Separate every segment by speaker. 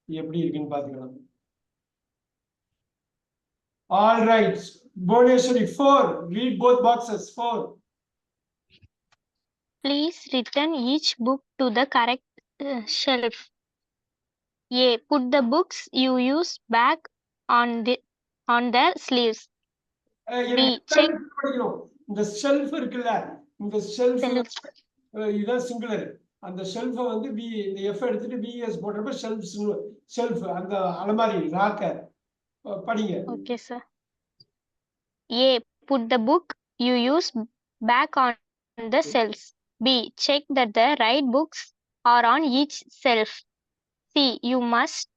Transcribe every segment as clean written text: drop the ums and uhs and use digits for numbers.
Speaker 1: எப்படி இருக்குன்னு பாத்துக்கலாம். All right, Bhuvneshwari 4. Read both boxes. 4.
Speaker 2: Please return each book to the correct shelf. A. Put the books you use back on their sleeves. B. Check
Speaker 1: இந்த shelf இருக்குல்ல, இந்த shelf
Speaker 2: shelves.
Speaker 1: இதான் singular. அந்த ஷெல்ஃபை வந்து B இந்த F எடுத்துட்டு PS போடுறப்ப shelf அந்த அலமாரி ராக்கர் படிங்க.
Speaker 2: Okay, sir. A. Put the book you use back on the shelves. B. Check that the right books are on each shelf. C. You must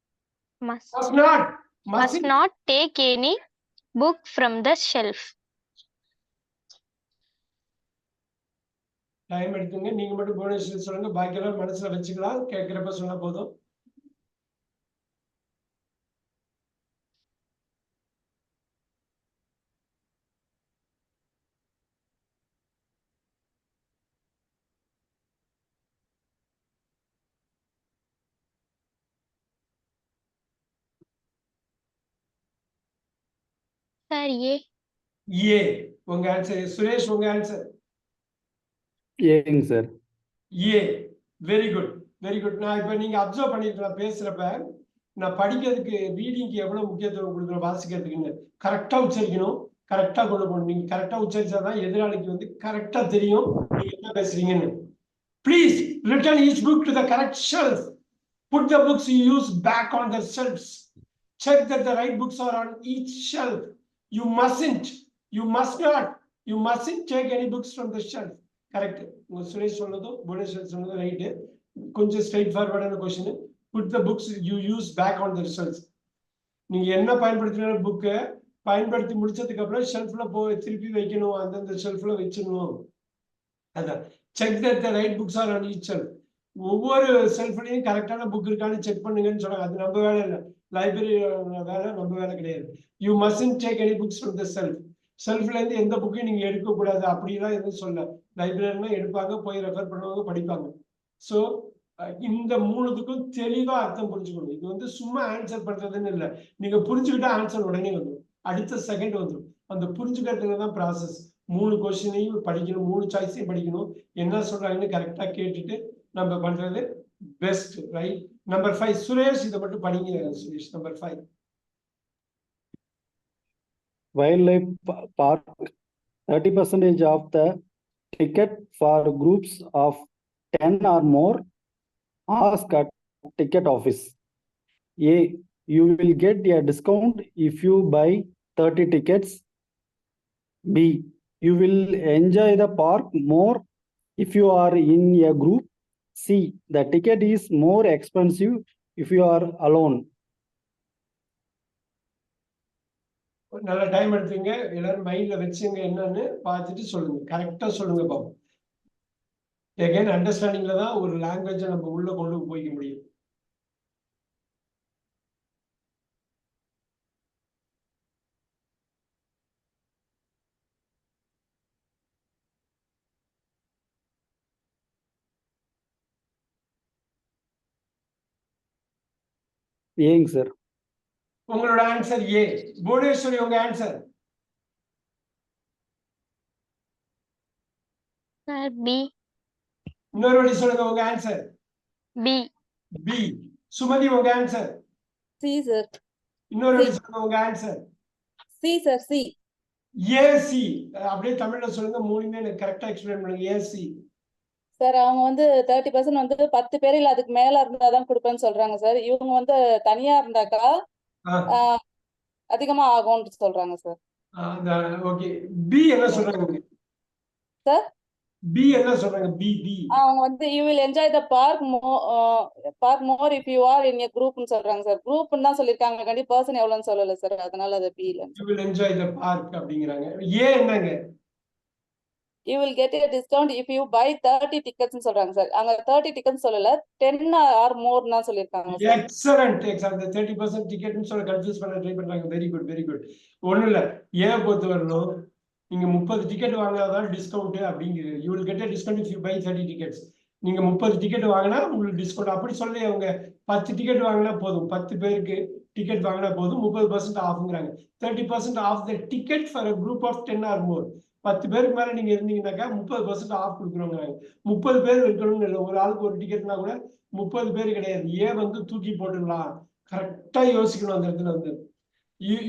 Speaker 2: not take any book from the shelf.
Speaker 1: Time எடுத்துங்க. நீங்க மட்டும் புவனேஸ்வரி சொல்லுங்க, பாக்கியெல்லாம் மனசுல வச்சுக்கலாம், கேட்கிறப்ப சொன்னா போதும்.
Speaker 2: Sir, A.
Speaker 1: ஏ உங்க answer. Suresh உங்க ஆன்சர்.
Speaker 3: ஏங்க sir.
Speaker 1: A. Very good, very good. நான் இப்ப நீங்க அப்சர்வ் பண்ணிருக்கலாம், பேசுறப்ப நான் படிக்கிறதுக்கு ரீடிங்க்கு எவ்வளவு முக்கியத்துவம் கொடுக்குறோம், வாசிக்கிறதுக்குன்னு கரெக்டா உச்சரிக்கணும், கரெக்டா கொண்டு போகணும். நீங்க கரெக்டா உச்சரிச்சாதான் எதிராளிக்கு வந்து கரெக்டா தெரியும் நீங்க என்ன பேசுறீங்கன்னு. Please return each book to the correct shelf. Put the books you use back on their shelves. Check that the right books are on each shelf. You mustn't take any books from the shelf. Correct. Suresh சொன்னதும் புவனேஸ்வர் சொன்னதும் right. கொஞ்சம் straight ஃபார்வர்டான question. Put the books you use back on their shelves. நீங்க என்ன பயன்படுத்தினாலும் புக்கை பயன்படுத்தி முடிச்சதுக்கு அப்புறம் ஷெல்ஃப்ல போய் திருப்பி வைக்கணும், அந்தந்த ஷெல்ஃப்ல வச்சிடணும். அதான் check that the right books are on each shelf. ஒவ்வொரு ஷெல்ஃப்லையும் கரெக்டான புக் இருக்கான்னு செக் பண்ணுங்கன்னு சொன்னாங்க. அது நம்ம வேலை இல்லை, லைப்ரரி வேலை, நம்ம வேலை கிடையாது. You must take any books from the shelf. ஷெல்ஃப்ல இருந்து எந்த புக்கையும் நீங்க எடுக்கக்கூடாது அப்படிலாம் எதுவும் சொல்ல. லைப்ரரினா எடுப்பாங்க, போய் ரெஃபர் பண்ணுவாங்க, படிப்பாங்க. ஸோ இந்த மூணுத்துக்கும் தெளிவா அர்த்தம் புரிஞ்சுக்கணும். இது வந்து சும்மா ஆன்சர் பண்றதுன்னு இல்லை. நீங்க புரிஞ்சுக்கிட்டா ஆன்சர் உடனே வந்துடும், அடுத்த செகண்ட் வந்துடும். அந்த புரிஞ்சுக்கிறதுல தான் ப்ராசஸ். 3 கொஸ்டினையும் படிக்கணும், 3 சாய்ஸையும் படிக்கணும், என்ன சொல்றாங்கன்னு கரெக்டா கேட்டுட்டு நம்ம பண்றது பெஸ்ட், ரைட்? நம்பர் 5 சுரேஷ், இதை மட்டும் படிங்க Suresh. Number 5.
Speaker 3: Wildlife park, 30% of the ticket for groups of 10 or more. Ask at ticket office. A. You will get a discount if you buy 30 tickets. B. You will enjoy the park more if you are in a group. C. The ticket is more expensive if you are alone.
Speaker 1: நல்ல time எடுத்துங்க, எல்லாரும் மைண்ட்ல வச்சுங்க, என்னன்னு பார்த்துட்டு சொல்லுங்க, கரெக்டா சொல்லுங்க பாப்போம். எகைன் அண்டர்ஸ்டாண்டிங்ல தான் ஒரு லாங்குவேஜை நம்ம உள்ள கொண்டு போய்க்க முடியும்.
Speaker 3: ஏங்க சார்.
Speaker 1: உங்களோட ஆன்சர் ஏ. புவனேஸ்வரி உங்க ஆன்சர்.
Speaker 2: Sir, B.
Speaker 1: இன்னொரு வாட்டி சொல்லுங்க உங்க ஆன்சர்.
Speaker 2: B.
Speaker 1: பி. சுமதி உங்க ஆன்சர்.
Speaker 4: C sir.
Speaker 1: இன்னொரு வாட்டி சொல்லுங்க உங்க answer.
Speaker 4: C sir. C.
Speaker 1: AC. அப்படியே தமிழ்ல சொல்லுங்க, மூணுமே எனக்கு கரெக்டா எக்ஸ்பிளைன் பண்ணுங்க. ஏசி.
Speaker 4: சார் அவங்க வந்து 30% வந்து 10 பேர் இல்ல அதுக்கு மேல இருந்தாதான் கொடுப்பேன்னு சொல்றாங்க சார். இவங்க வந்து தனியா இருந்தாக்கா அதிகமா ஆகும்னு சொல்றாங்க சார்.
Speaker 1: ஓகே. பி என்ன சொல்றாங்க
Speaker 4: சார்?
Speaker 1: பி என்ன சொல்றாங்க? பி பி
Speaker 4: அவங்க வந்து you will enjoy the park more if you are in a group னு சொல்றாங்க சார். குரூப்னு தான் சொல்லிருக்காங்க, கண்டி பர்சன் எவ்வளவுன்னு சொல்லல சார், அதனால அது பி இல்ல.
Speaker 1: you will enjoy the park அப்படிங்கறாங்க. ஏ என்னங்க?
Speaker 4: you will get a discount if you buy 30 tickets னு சொல்றாங்க சார். அங்க 30 tickets சொல்லல, 10 or more னா சொல்லிருக்காங்க சார்.
Speaker 1: எக்ஸலென்ட். 30% டிக்கெட்னு சொல்ல கன்ஃபியூஸ் பண்ண ட்ரை பண்றாங்க. Very good, very good. ஒண்ணு இல்ல, ஏ பொறுத்து வரணும். நீங்க 30 டிக்கெட் வாங்கினாதான் டிஸ்கவுண்ட் அப்படிங்கிறது. You will get a discount if you buy 30 tickets. நீங்க 30 டிக்கெட் வாங்கினா உங்களுக்கு டிஸ்கவுண்ட் அப்படி சொல்லி அவங்க 10 டிக்கெட் வாங்கினா போதும், 10 பேருக்கு டிக்கெட் வாங்கினா போதும், 30% ஆஃப்ங்கிறாங்க. 30% off the ticket for group of 10 or more. 10 பேருக்கு மேல நீங்க இருந்தீங்கன்னாக்கா 30% ஆஃப் கொடுக்குறோங்கிறாங்க. 30 பேர் இருக்கணும்னு இல்லை, ஒரு ஆளுக்கு ஒரு டிக்கெட்னா கூட 30 பேர் கிடையாது. ஏன் வந்து தூக்கி போட்டுடலாம். கரெக்டா யோசிக்கணும் அந்த இடத்துல வந்து.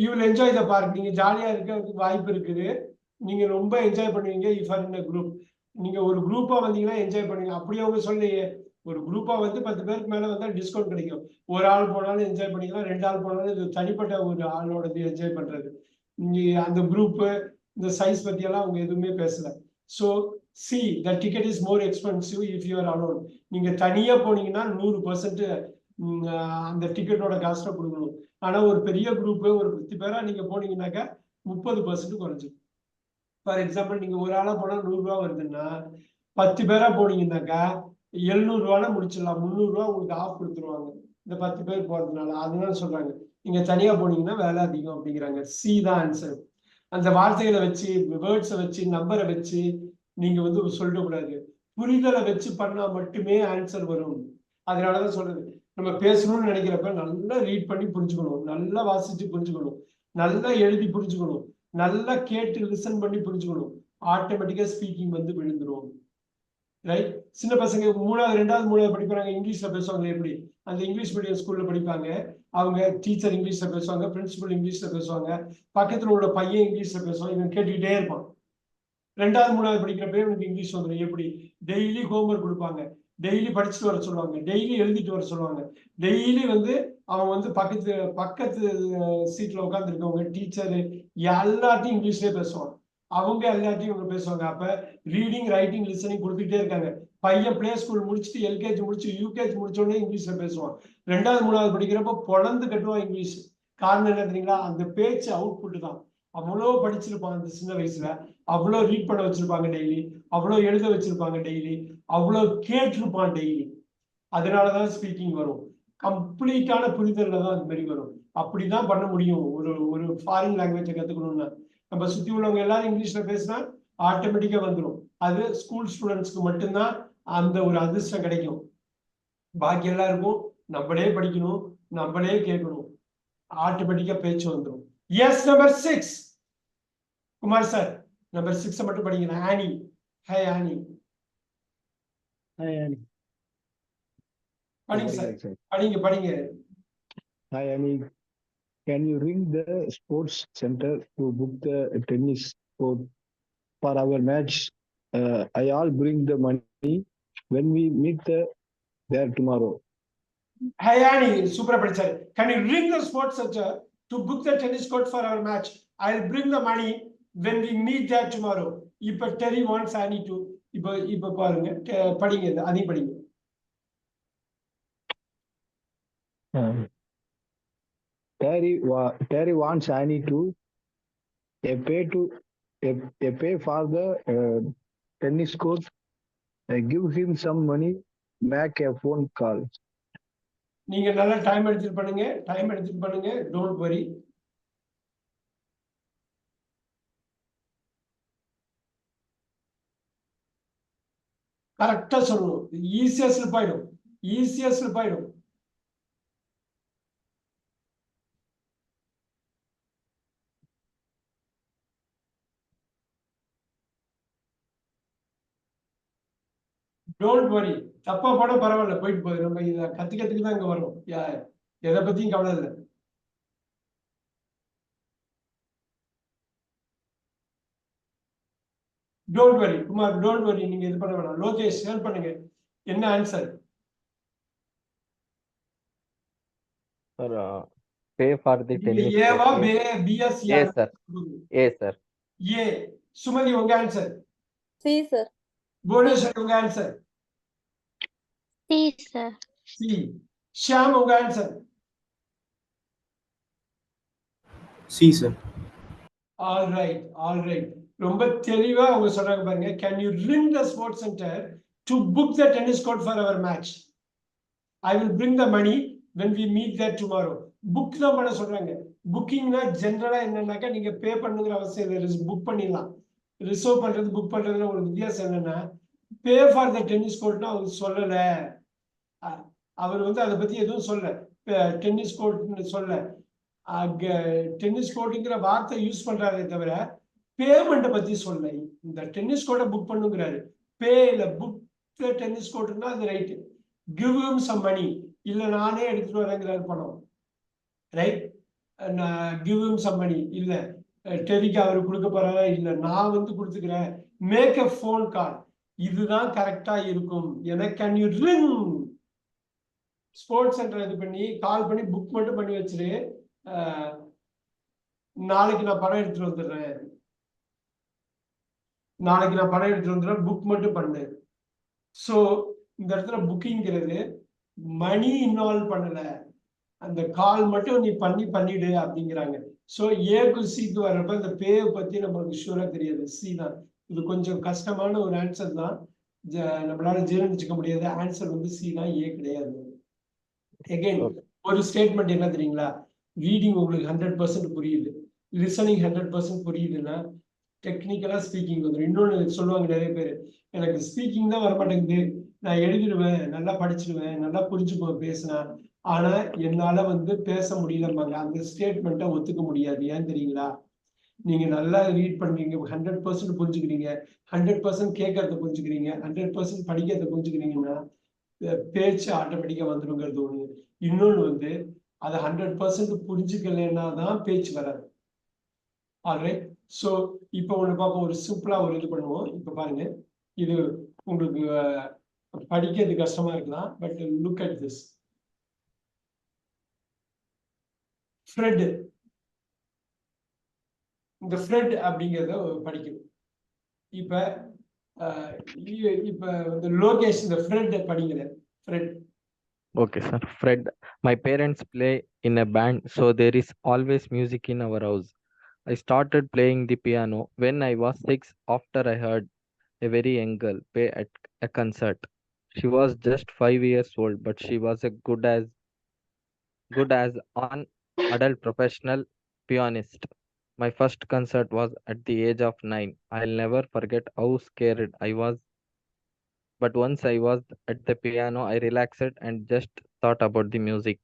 Speaker 1: You will enjoy the park. நீங்க ஜாலியா இருக்க வாய்ப்பு இருக்குது, நீங்க ரொம்ப என்ஜாய் பண்ணுவீங்க. இஃப் ஆர் இன் குரூப், நீங்க ஒரு குரூப்பா வந்தீங்கன்னா என்ஜாய் பண்ணுவீங்க. அப்படியே அவங்க சொல்லையே, ஒரு குரூப்பா வந்து 10 பேருக்கு மேல வந்தா டிஸ்கவுண்ட் கிடைக்கும். ஒரு ஆள் போனாலும் என்ஜாய் பண்ணிக்கலாம், 2 ஆள் போனாலும் இது தனிப்பட்ட ஒரு ஆளோட என்ஜாய் பண்றது. நீங்க அந்த குரூப் இந்த சைஸ் பத்தி எல்லாம் அவங்க எதுவுமே பேசல. So see the ticket is more expensive if you are alone. நீங்க தனியா போனீங்கன்னா 100% அந்த டிக்கெட்டோட காஸ்ட்டை கொடுக்கணும். ஆனா ஒரு பெரிய குரூப் ஒரு 10 பேரா நீங்க போனீங்கன்னாக்கா 30% குறைஞ்சிடும். ஃபார் எக்ஸாம்பிள் நீங்க ஒரு ஆளா போனா 100 ரூபா வருதுன்னா 10 பேரா போனீங்கன்னாக்கா 700 ரூபால முடிச்சிடலாம். 300 ரூபா உங்களுக்கு ஆஃப் கொடுத்துருவாங்க இந்த 10 பேர் போறதுனால. அதனால சொல்றாங்க நீங்க தனியா போனீங்கன்னா வேலை அதிகம் அப்படிங்கிறாங்க. சி தான் ஆன்சர். அந்த வார்த்தைகளை வச்சு, வேர்ட்ஸை வச்சு, நம்பரை வச்சு நீங்க வந்து சொல்லக்கூடாது. புரிதலை வச்சு பண்ணா மட்டுமே ஆன்சர் வரும். அதனாலதான் சொல்றது, நம்ம பேசணும்னு நினைக்கிறப்ப நல்லா ரீட் பண்ணி புரிஞ்சுக்கணும், நல்லா வாசிச்சு புரிஞ்சுக்கணும், நல்லா எழுதி புரிஞ்சுக்கணும், நல்லா கேட்டு லிசன் பண்ணி புரிஞ்சுக்கணும். ஆட்டோமேட்டிக்கா ஸ்பீக்கிங் வந்து விழுந்துரும். ரைட்? சின்ன பசங்க 3வது 2வது 3வது படிக்கிறாங்க, இங்கிலீஷ்ல பேசுவாங்க. எப்படி அந்த இங்கிலீஷ் மீடியம் ஸ்கூல்ல படிப்பாங்க, அவங்க டீச்சர் இங்கிலீஷ்ல பேசுவாங்க, பிரின்சிபல் இங்கிலீஷ்ல பேசுவாங்க, பக்கத்துல உள்ள பையன் இங்கிலீஷ்ல பேசுவாங்க, இவன் கேட்டுக்கிட்டே இருப்பான். 2வது 3வது படிக்கிறப்ப இவனுக்கு இங்கிலீஷ் வந்துடும். எப்படி? டெய்லி ஹோம்ஒர்க் கொடுப்பாங்க, டெய்லி படிச்சுட்டு வர சொல்லுவாங்க, டெய்லி எழுதிட்டு வர சொல்லுவாங்க, டெய்லி வந்து அவன் வந்து பக்கத்து சீட்ல உட்கார்ந்து இருக்கவங்க டீச்சர் எல்லாத்தையும் இங்கிலீஷ்லயே பேசுவான். அவங்க எல்லாத்தையும் இவங்க பேசுவாங்க. அப்ப ரீடிங், ரைட்டிங், லிசனிங் கொடுத்துக்கிட்டே இருக்காங்க. பையன் பிளே ஸ்கூல் முடிச்சுட்டு எல்கேஜி முடிச்சு யூகேஜி முடிச்ச உடனே இங்கிலீஷ்ல பேசுவான். 2வது 3வது படிக்கிறப்ப பொழந்து கட்டுவான் இங்கிலீஷ். காரணம் என்ன தெரியுங்களா? அந்த பேச்சு அவுட்புட் தான். அவ்வளோ படிச்சிருப்பான் அந்த சின்ன வயசுல, அவ்வளோ ரீட் பண்ண வச்சிருப்பாங்க டெய்லி, அவ்வளோ எழுத வச்சிருப்பாங்க டெய்லி, அவ்வளோ கேட்டிருப்பான் டெய்லி. அதனாலதான் ஸ்பீக்கிங் வரும். கம்ப்ளீட்டான புரிதல்ல தான் அது மாதிரி வரும். அப்படிதான் பண்ண முடியும். ஒரு ஃபாரின் லாங்குவேஜை கத்துக்கணும்னா நம்ம சுத்தி உள்ளவங்க எல்லாரும் இங்கிலீஷ்ல பேசினா ஆட்டோமேட்டிக்கா வந்துடும். அது ஸ்கூல் ஸ்டூடெண்ட்ஸ்க்கு மட்டும்தான் அந்த ஒரு அதிர்ஷ்டம் கிடைக்கும். பாக்கி எல்லாருக்கும் நம்மளே படிக்கணும், நம்மளே கேட்கணும், ஆட்டோமேட்டிக்கா பேச்சு வந்துடும். Yes, number 6 Kumar sir, number 6 மட்டும் படிங்க. Annie. Hi Annie.
Speaker 3: Hi, Annie.
Speaker 1: படிங்க சார், படிங்க.
Speaker 5: Hi, Annie. Can you ring the sports center to book the tennis court for our match? I all bring the money when we meet there tomorrow.
Speaker 1: Hi Annie, super படிச்சாரு. Can you ring the sports center to book the tennis court for our match? I'll bring the money when we meet there tomorrow. இப்ப Terry wants Annie to இப்ப பாருங்க, படிங்க, அதையும் படிங்க.
Speaker 5: Terry wants Annie to pay for the tennis court. Give him some money. Make a phone call.
Speaker 1: நீங்க நல்லா time எடுத்துட்டு பண்ணுங்க. Don't worry. கரெக்டா சொல்லணும். ஈஸியா ஸ்லிப் ஆயிடும். Don't worry. தப்பா போட பரவாயில்ல, போயிட்டு போகுது. நம்ம இதை கத்துக்கிறதுக்கு தான் இங்க வரும். எதை பத்தியும் கவலை இல்லை. Don't worry Kumar, don't worry. நீங்க இது பண்ண வேணாம். லோகேஷ் ஹெல்ப் பண்ணுங்க. என்ன answer?
Speaker 6: Sir, pay for the tennis
Speaker 1: ஏவா
Speaker 6: court.
Speaker 1: பிஎஸ்?
Speaker 6: A, sir. A, sir.
Speaker 1: A. Sumathi உங்க ஆன்சர்?
Speaker 4: C sir.
Speaker 1: புவனேஸ்வரி உங்க answer?
Speaker 2: C sir.
Speaker 1: C. Shyam உங்க answer?
Speaker 7: C sir.
Speaker 1: All right. ரொம்ப தெளிவா அவங்க சொல்றாங்க பாருங்க. Can you ring the sports center to book the tennis court for our match? I will bring the money when we meet there tomorrow. Book தான் பண்ண சொல்றாங்க. புக்கிங்னா ஜெனரலா என்னன்னாக்கா நீங்க பே பண்ணுங்கிற அவசியம் இல்லை, புக் பண்ணிடலாம். ரிசர்வ் பண்றது புக் பண்றதுல ஒரு வித்தியாசம் என்னன்னா, பே ஃபார் த டென்னிஸ் கோர்ட்னா அவங்க சொல்லல. அவர் வந்து அதை பத்தி எதுவும் சொல்ல, டென்னிஸ் கோர்ட்னு சொல்ல, டென்னிஸ் கோர்ட்டுங்கிற வார்த்தை யூஸ் பண்றாரே தவிர பேமெண்ட்டை பத்தி சொல்ல. இந்த டென்னிஸ் கோர்ட்டை புக் பண்ணுங்கிறாரு, பே இல்ல புக் டென்னிஸ் கோர்ட்டுன்னா அது right. Give him some money, இல்ல நானே எடுத்துட்டு வரேங்கிறாரு பணம், right. Give him some money, இல்ல டெரிக்கு அவரு கொடுக்க போறாரா, இல்ல நான் வந்து கொடுத்துக்கிறேன். மேக் எ ஃபோன் கால், இதுதான் கரெக்டா இருக்கும். எனக்கு can you ring, sports centre இது பண்ணி கால் பண்ணி புக் மட்டும் பண்ணி வச்சிரு, நாளைக்கு நான் பணம் எடுத்துட்டு வந்துடுறேன், நாளைக்கு நான் பணம் எடுத்துட்டு வந்துடுறேன், புக் மட்டும் பண்ணு. ஸோ இந்த இடத்துல புக்கிங்கிறது மணி இன்வால்வ் பண்ணல, அந்த கால் மட்டும் நீ பண்ணிடு அப்படிங்கிறாங்க. ஸோ ஏக்கு சிக்கு வர்றப்ப இந்த பேவை பத்தி நம்மளுக்கு ஷூரா தெரியாது, சி தான். இது கொஞ்சம் கஷ்டமான ஒரு ஆன்சர் தான், நம்மளால ஜீரணிச்சுக்க முடியாது. ஆன்சர் வந்து சி தான், ஏ கிடையாது. எகைன் ஒரு ஸ்டேட்மெண்ட் என்ன தெரியுங்களா, ரீடிங் உங்களுக்கு 100% புரியுது, லிசனிங் 100% புரியுதுன்னா டெக்னிக்கலா ஸ்பீக்கிங் வந்துடும். இன்னொன்று சொல்லுவாங்க நிறைய பேர், எனக்கு ஸ்பீக்கிங் தான் வரமாட்டேங்குது, நான் எழுதிடுவேன், நல்லா படிச்சிடுவேன், நல்லா புரிஞ்சுக்குவேன் பேசினா, ஆனா என்னால வந்து பேச முடியலம்பாங்க. அந்த ஸ்டேட்மெண்ட்டை ஒத்துக்க முடியாது. ஏன் தெரியுங்களா, நீங்க நல்லா ரீட் பண்றீங்க, 100% புரிஞ்சுக்கிறீங்க, 100% கேட்கறத புரிஞ்சுக்கிறீங்க, 100% படிக்கிறத புரிஞ்சுக்கிறீங்கன்னா பேச்சு ஆட்டோமேட்டிக்கா வந்துருங்கிறது ஒண்ணு. இன்னொன்று வந்து அதை 100% புரிஞ்சுக்கலைன்னா தான் பேச்சு வராது. ஆல்ரைட். ஸோ இப்போ ஒன்று பார்ப்போம், ஒரு சிம்பிளா ஒரு இது பண்ணுவோம். இப்போ பாருங்க, இது உங்களுக்கு படிக்கிறது கஷ்டமா இருக்கலாம், but look at this. Fred, இந்த ஃப்ரெட் அப்படிங்கிறத படிக்கணும். இப்ப இப்ப இந்த லோகேஷ் இந்த ஃப்ரெட் படிக்கிற Fred.
Speaker 6: Okay, sir. Fred, my parents play in a band, so there is always music in our house. I started playing the piano when I was 6 after I heard a very young girl play at a concert. She was just 5 years old, but she was as good as an adult professional pianist. My first concert was at the age of 9. I'll never forget how scared I was. But once I was at the piano, I relaxed and just thought about the music.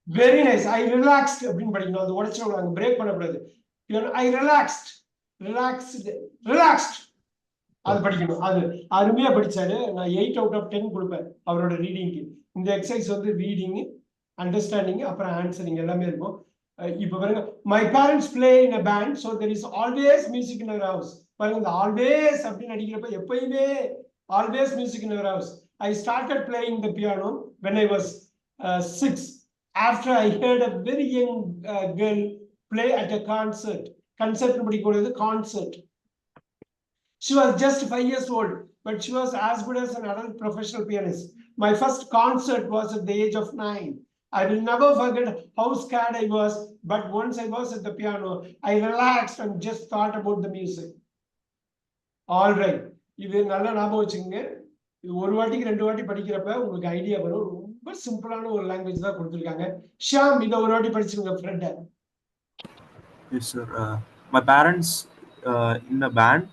Speaker 1: Very nice. I relaxed அப்படின்னு படிக்கணும், அது உடச்சிடக்கூடாது, break பண்ணக்கூடாது. ஐ relaxed, relaxed அது படிக்கணும். அது அருமையா படிச்சாரு. நான் 8 out of 10 கொடுப்பேன் அவரோட ரீடிங்க்கு. இந்த எக்ஸசைஸ் வந்து ரீடிங், அண்டர்ஸ்டாண்டிங், அப்புறம் ஆன்சரிங் எல்லாமே இருக்கும். இப்போ பாருங்க, my parents play in a band, so there is always music in our house. பாருங்க, இந்த ஆல்வேஸ் அப்படின்னு அடிக்கிறப்ப எப்பயுமே always music in our house. I started playing the piano when I was 6 after I heard a very young girl play at a concert. Concert படிக்கக்கூடியது concert. She was just 5 years old, but she was as good as an adult professional pianist. My first concert was at the age of 9. I will never forget how scared I was, but once I was at the piano, I relaxed and just thought about the music. All right. இது நல்லா ஞாபகம் வச்சுக்கோங்க. இது ஒரு வாட்டிக்கு 2 வாட்டி படிக்கிறப்ப உங்களுக்கு idea வரும். ரொம்ப சிம்பிளான ஒரு லாங்குவேஜ் தான் கொடுத்துருக்காங்க. ஷாம், இதை ஒரு வாட்டி படிச்சுங்க ஃப்ரெண்ட.
Speaker 7: Yes, sir. My parents in a band.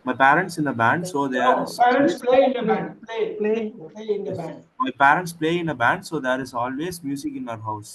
Speaker 7: My parents in a band, so there is.
Speaker 1: Parents play in a band. Play in the band.
Speaker 7: My parents play in a band, so there is always music in our house.